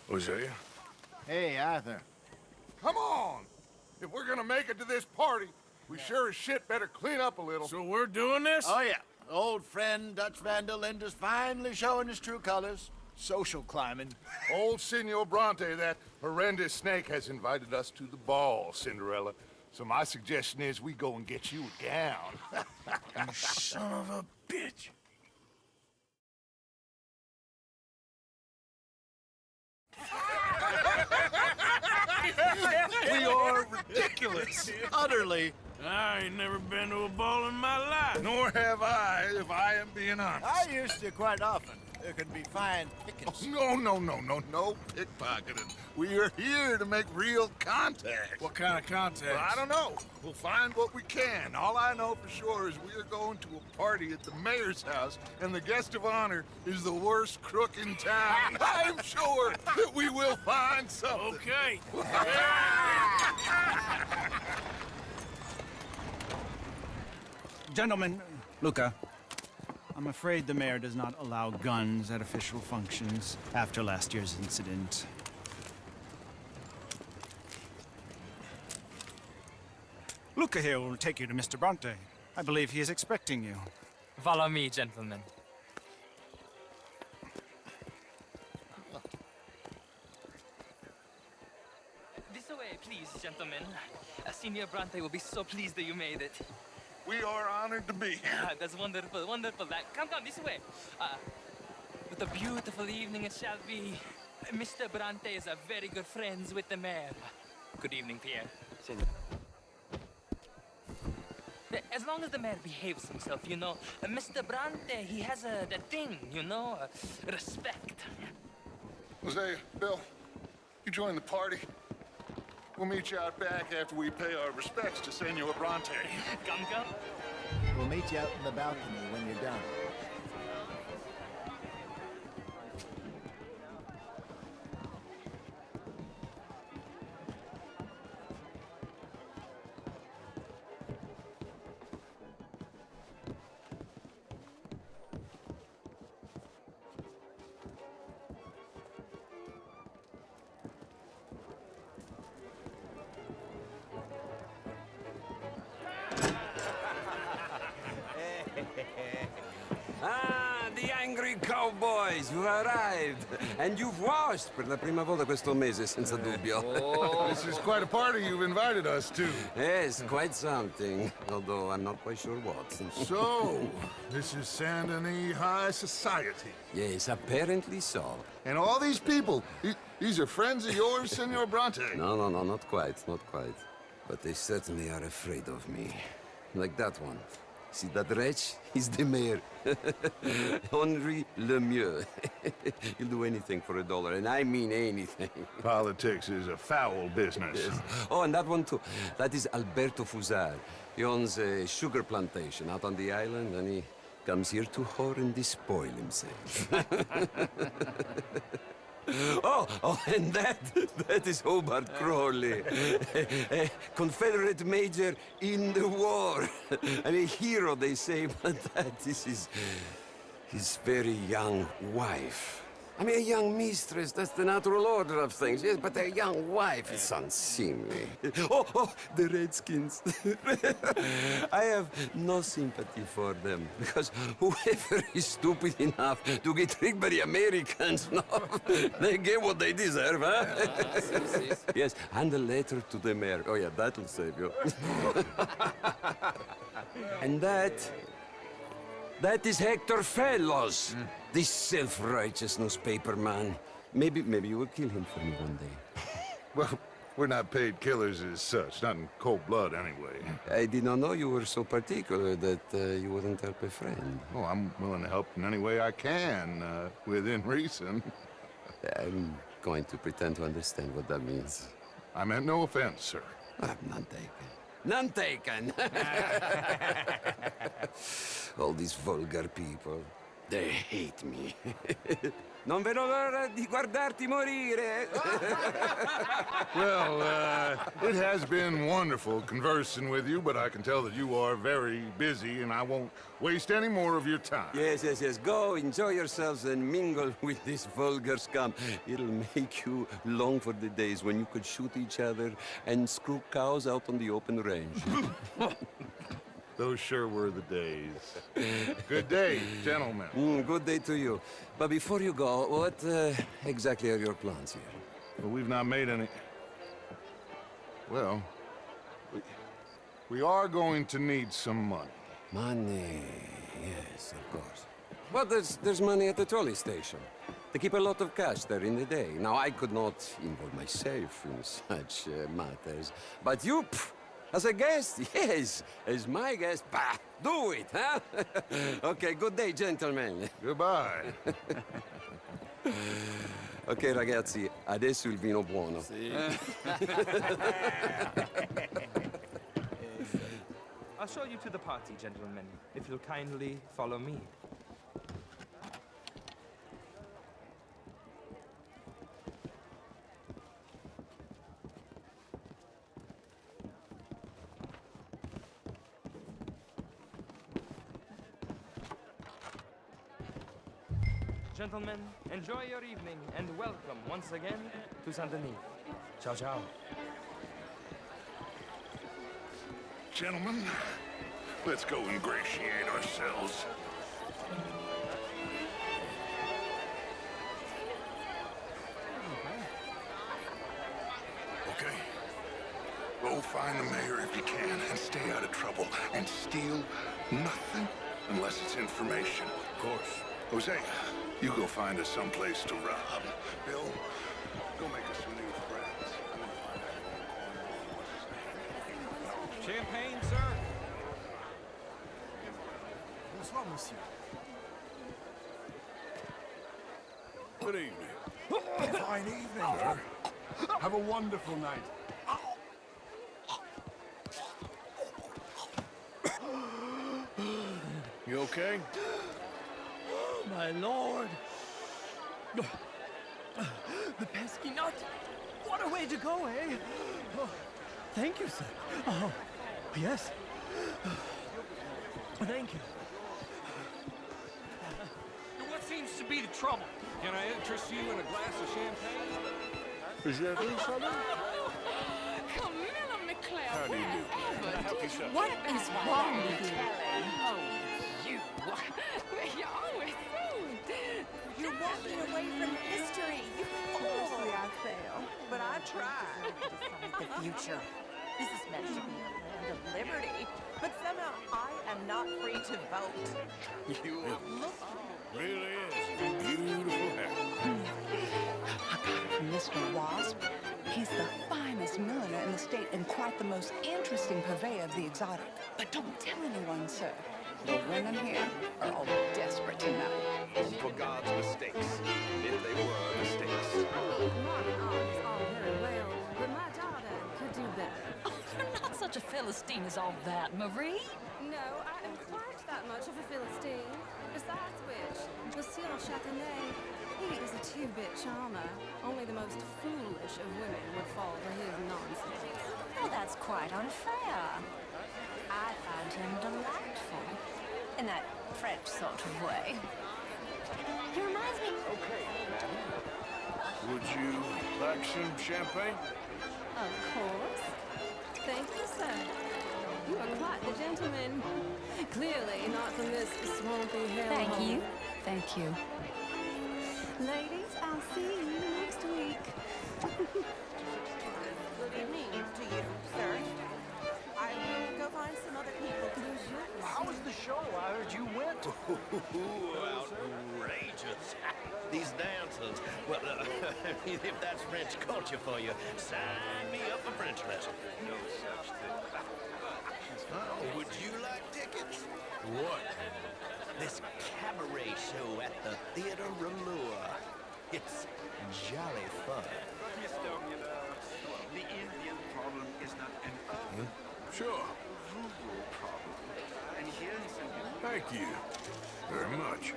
Hosea? Hey, Arthur. Come on! If we're gonna make it to this party, we sure as shit better clean up a little. So we're doing this? Oh, yeah. Old friend Dutch Van der Linde's finally showing his true colors. Social climbing. Old Senor Bronte, that horrendous snake, has invited us to the ball, Cinderella. So my suggestion is we go and get you a gown. You son of a bitch. We are ridiculous. Utterly. I ain't never been to a ball in my life. Nor have I, if I am being honest. I used to quite often. There can be fine pickings. No pickpocketing. We are here to make real contact. What kind of contact? Well, I don't know. We'll find what we can. All I know for sure is we are going to a party at the mayor's house, and the guest of honor is the worst crook in town. I'm sure that we will find something. Okay. Gentlemen, Luca, I'm afraid the mayor does not allow guns at official functions after last year's incident. Luca here will take you to Mr. Bronte. I believe he is expecting you. Follow me, gentlemen. This way, please, gentlemen. Senior Bronte will be so pleased that you made it. We are honored to be here. That's wonderful, wonderful. Come, this way. What a beautiful evening it shall be. Mr. Bronte is very good friends with the mayor. Good evening, Pierre. As long as the mayor behaves himself, you know, Mr. Bronte, he has that thing, you know, respect. Hosea, Bill, you join the party. We'll meet you out back after we pay our respects to Senor Bronte. Come. We'll meet you out in the balcony when you're done. The angry cowboys, you arrived. And you've washed per la prima volta questo mese, senza dubbio. This is quite a party you've invited us to. Yes, quite something. Although I'm not quite sure what. So, this is Saint Denis High Society. Yes, apparently so. And all these people, these are friends of yours, Senor Bronte? No, not quite. But they certainly are afraid of me. Like that one. See that wretch? He's the mayor. Henri Lemieux. He'll do anything for $1, and I mean anything. Politics is a foul business. Yes. Oh, and that one too. That is Alberto Fusar. He owns a sugar plantation out on the island, and he comes here to whore and despoil himself. Oh, and that is Hobart Crawley, a Confederate major in the war. I mean, a hero, they say, but that is his very young wife. I mean, a young mistress, that's the natural order of things, yes, but a young wife, it's unseemly. Oh, the Redskins. I have no sympathy for them, because whoever is stupid enough to get tricked by the Americans, no, they get what they deserve, huh? Yes, and a letter to the mayor. Oh, yeah, that'll save you. And that is Hector Fellows, this self-righteous newspaper man. Maybe you will kill him for me one day. Well, we're not paid killers as such, not in cold blood anyway. I did not know you were so particular that you wouldn't help a friend. Oh, I'm willing to help in any way I can, within reason. I'm going to pretend to understand what that means. I meant no offense, sir. None taken. None taken! All these vulgar people, they hate me. Non vedo l'ora di guardarti morire. Well, it has been wonderful conversing with you, but I can tell that you are very busy, and I won't waste any more of your time. Yes, yes, yes. Go, enjoy yourselves and mingle with this vulgar scum. It'll make you long for the days when you could shoot each other and screw cows out on the open range. Those sure were the days. Good day, gentlemen. Good day to you. But before you go, what exactly are your plans here? Well, we've not made any... Well, we are going to need some money. Money, yes, of course. Well, there's money at the trolley station. They keep a lot of cash there in the day. Now, I could not involve myself in such matters. But you, as a guest, yes, as my guest, bah, do it, huh? Okay, good day, gentlemen. Goodbye. Ok, ragazzi, adesso il vino buono. I'll show you to the party, gentlemen, if you'll kindly follow me. Gentlemen, enjoy your evening and welcome once again to Saint Denis. Ciao, ciao. Gentlemen, let's go ingratiate ourselves. Okay. Go find the mayor if you can and stay out of trouble. And steal nothing unless it's information. Of course. Jose, you go find us someplace to rob. Bill, go make us some new friends. I'm gonna find that what's his name. Champagne, sir? Bonsoir, monsieur. Good evening. Fine evening, sir. Have a wonderful night. You okay? My lord! The pesky nut! What a way to go, eh? Oh, thank you, sir. Oh, yes. Thank you. What seems to be the trouble? Can I interest you in a glass of champagne? Camilla McClare, How do you do? Can I help you, sir? what is wrong with you? Oh, you. You're always rude. You're walking away from history. You fool. I fail, but I tried. The future. This is meant to be a land of liberty, but somehow I am not free to vote. You Look, really is. Beautiful hair. I got it from Mr. Wasp. He's the finest milliner in the state and quite the most interesting purveyor of the exotic. But don't tell anyone, sir. The women here are all desperate to know. For God's mistakes, if they were mistakes. My arm's all very well, but my daughter could do better. Oh, you're not such a Philistine as all that, Marie. No, I am quite that much of a Philistine. Besides which, Monsieur Châtenay, he is a two-bit charmer. Only the most foolish of women would fall for his nonsense. Well, that's quite unfair. I find him delightful. In that French sort of way. He reminds me... Would you like some champagne? Of course. Thank you, sir. You are quite the gentleman. Clearly not from this swampy hellhole. Thank you. Thank you. Ladies, I'll see you next week. Good evening to you, sir. I will go find some other people. How was the show? I heard you went. Outrageous. These dancers. Well, if that's French culture for you, sign me up for French lesson. No such thing. Oh, would you like tickets? What? This cabaret show at the Theater Ramur. It's jolly fun. The Indian problem is not an urban Sure. rural problem. And here's Thank you very much.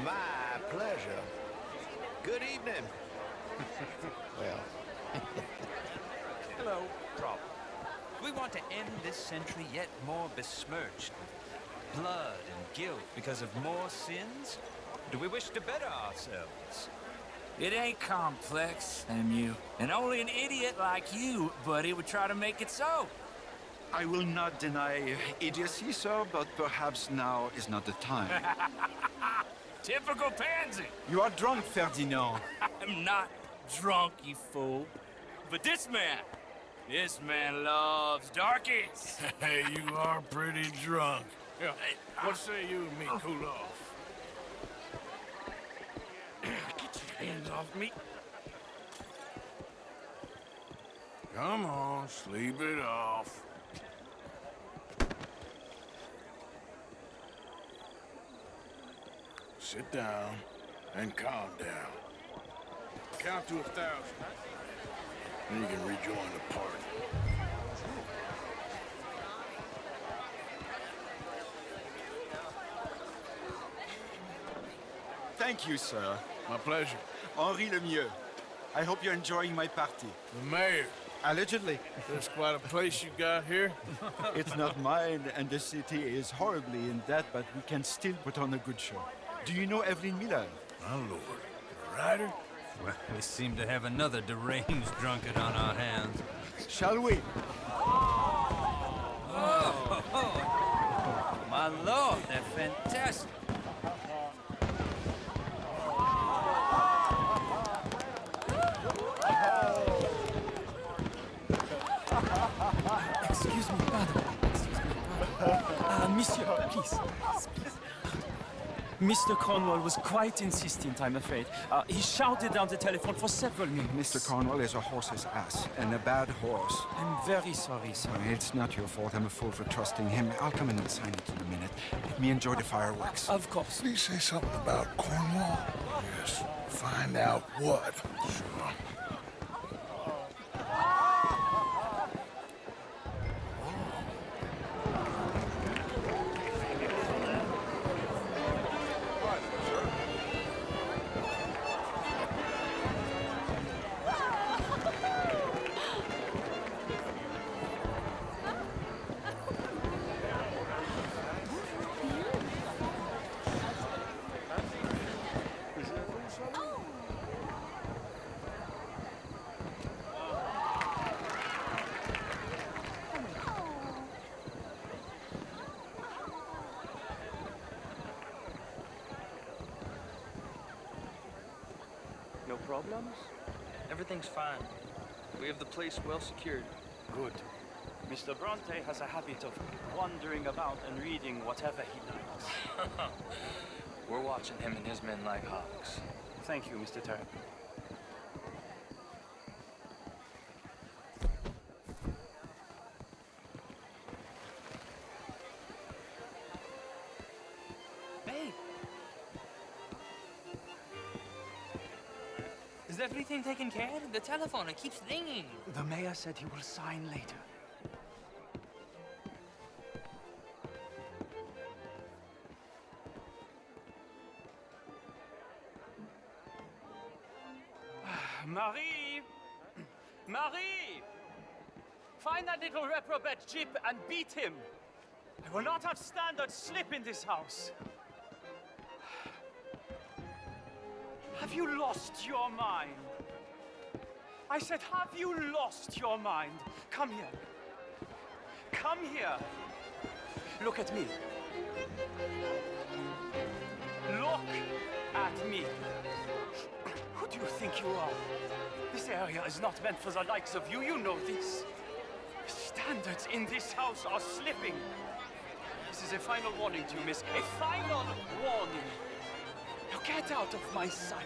My pleasure. Good evening. Well, Hello, problem. We want to end this century yet more besmirched with blood and guilt because of more sins? Do we wish to better ourselves? It ain't complex, MU. And only an idiot like you, buddy, would try to make it so. I will not deny idiocy, sir, but perhaps now is not the time. Typical pansy. You are drunk, Ferdinand. I'm not drunk, you fool. But this man loves darkies. Hey, you are pretty drunk. Yeah, what say you and me cool off? Get your hands off me. Come on, sleep it off. Sit down and calm down. Count to 1,000. Then you can rejoin the party. Thank you, sir. My pleasure. Henri Lemieux. I hope you're enjoying my party. The mayor. Allegedly. There's quite a place you got here. It's not mine, and the city is horribly in debt, but we can still put on a good show. Do you know Evelyn Miller? My lord. The writer? Well, we seem to have another deranged drunkard on our hands. Shall we? Oh, my lord, they're fantastic. Excuse me, pardon. Excuse me, pardon. Monsieur, please. Mr. Cornwall was quite insistent, I'm afraid. He shouted down the telephone for several minutes. Mr. Cornwall is a horse's ass, and a bad horse. I'm very sorry, sir. It's not your fault. I'm a fool for trusting him. I'll come in and sign it in a minute. Let me enjoy the fireworks. Of course. Did he say something about Cornwall? Yes. Find out what. Sure. No problems? Everything's fine. We have the place well secured. Good. Mr. Bronte has a habit of wandering about and reading whatever he likes. We're watching him and his men like hawks. Thank you, Mr. Terry. Babe! Is everything taken care of? The telephone, it keeps ringing. The mayor said he will sign later. Marie! Marie! Find that little reprobate Jip and beat him. I will not have standard slip in this house. Have you lost your mind? I said, have you lost your mind? Come here. Come here. Look at me. Look at me. Who do you think you are? This area is not meant for the likes of you. You know this. The standards in this house are slipping. This is a final warning to you, miss. A final warning. Now get out of my sight.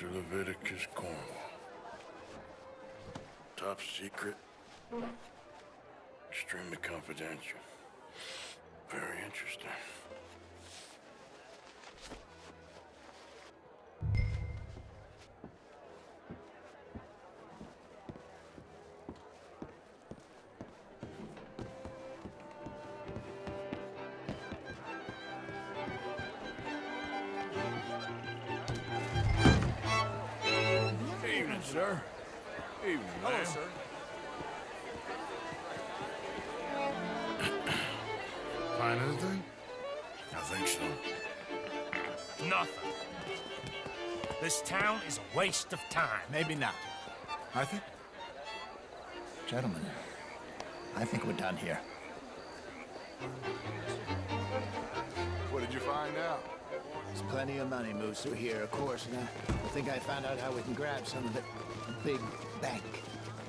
Mr. Leviticus Cornwall. Top secret. Extremely confidential. Very interesting. Evening, sir. Evening, Hello, ma'am. sir. Find anything? I think so. Nothing. This town is a waste of time. Maybe not. Arthur? Gentlemen, I think we're done here. What did you find out? There's plenty of money moves through here, of course, and I think I found out how we can grab some of it. A big bank.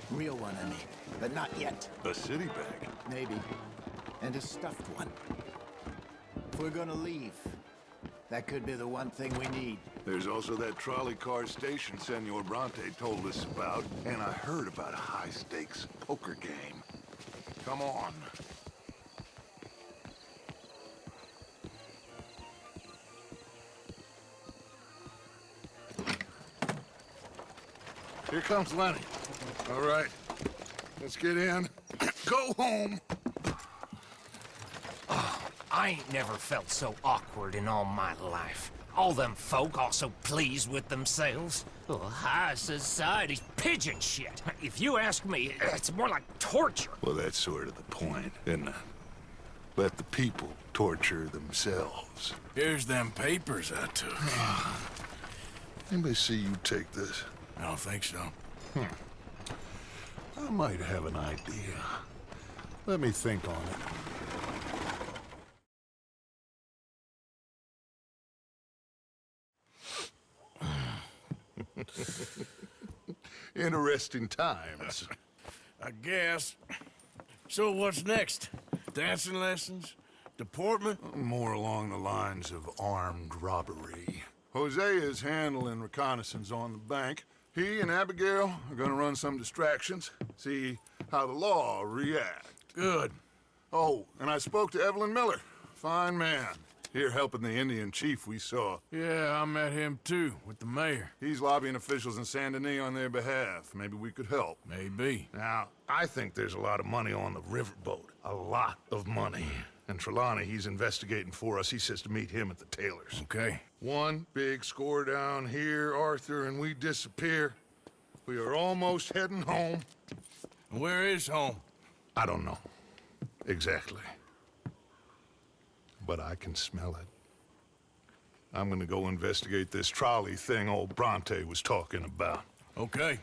Real one, I mean. But not yet. A city bank? Maybe. And a stuffed one. If we're gonna leave, that could be the one thing we need. There's also that trolley car station Senor Bronte told us about, and I heard about a high-stakes poker game. Come on. Here comes Lenny. All right, let's get in. Go home. I ain't never felt so awkward in all my life. All them folk all so pleased with themselves. Oh, high society's pigeon shit. If you ask me, it's more like torture. Well, that's sort of the point, isn't it? Let the people torture themselves. Here's them papers I took. Anybody see you take this? I don't think so. I might have an idea. Let me think on it. Interesting times. I guess. So what's next? Dancing lessons? Deportment? More along the lines of armed robbery. Hosea is handling reconnaissance on the bank. He and Abigail are gonna run some distractions, see how the law react. Good. Oh, and I spoke to Evelyn Miller. Fine man. Here helping the Indian chief we saw. Yeah, I met him too, with the mayor. He's lobbying officials in Saint Denis on their behalf. Maybe we could help. Maybe. Now, I think there's a lot of money on the riverboat. A lot of money. And Trelawney, he's investigating for us. He says to meet him at the Taylor's. Okay. One big score down here, Arthur, and we disappear. We are almost heading home. Where is home? I don't know. Exactly. But I can smell it. I'm gonna go investigate this trolley thing old Bronte was talking about. Okay.